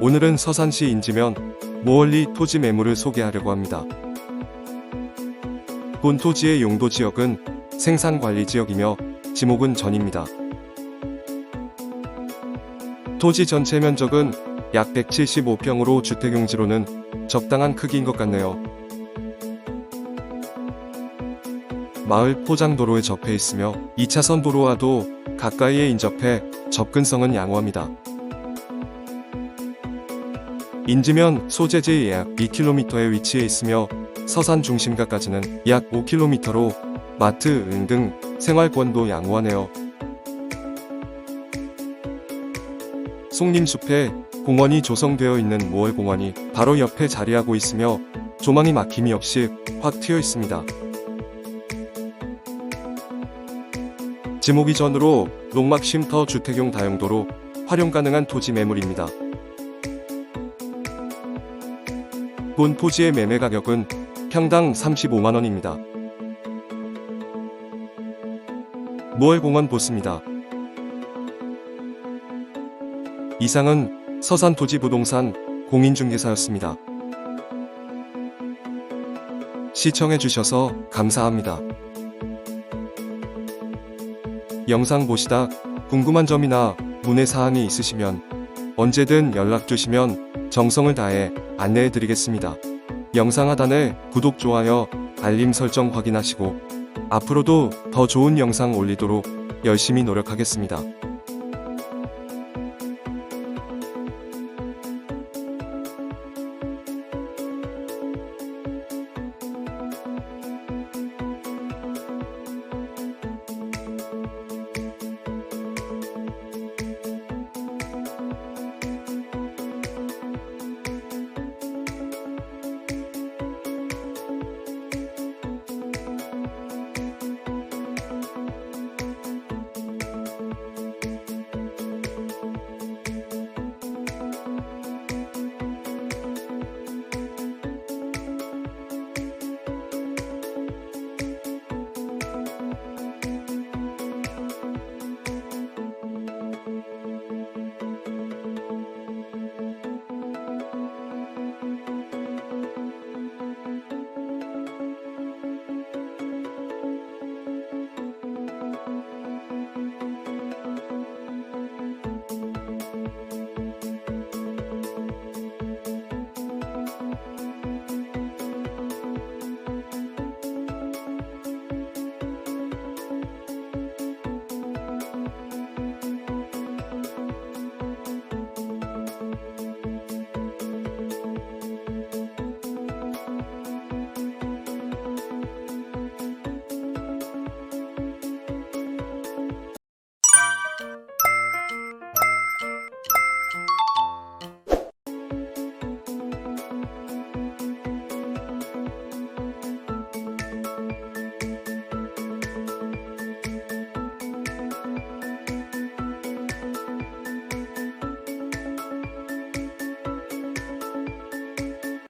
오늘은 서산시 인지면 모월리 토지 매물을 소개하려고 합니다. 본 토지의 용도 지역은 생산관리지역이며 지목은 전입니다. 토지 전체 면적은 약 175평으로 주택용지로는 적당한 크기인 것 같네요. 마을 포장도로에 접해 있으며 2차선 도로와도 가까이에 인접해 접근성은 양호합니다. 인지면 소재지에 약 2km에 위치해 있으며 서산 중심가까지는 약 5km로 마트, 은 등 생활권도 양호하네요. 송림숲에 공원이 조성되어 있는 모월공원이 바로 옆에 자리하고 있으며 조망이 막힘이 없이 확 트여 있습니다. 지목 이전으로 농막 쉼터 주택용 다용도로 활용 가능한 토지 매물입니다. 본 토지의 매매 가격은 평당 35만원입니다. 모월공원 보스입니다. 이상은 서산토지부동산 공인중개사였습니다. 시청해주셔서 감사합니다. 영상 보시다 궁금한 점이나 문의사항이 있으시면 언제든 연락주시면 정성을 다해 안내해드리겠습니다. 영상 하단에 구독, 좋아요, 알림 설정 확인하시고 앞으로도 더 좋은 영상 올리도록 열심히 노력하겠습니다.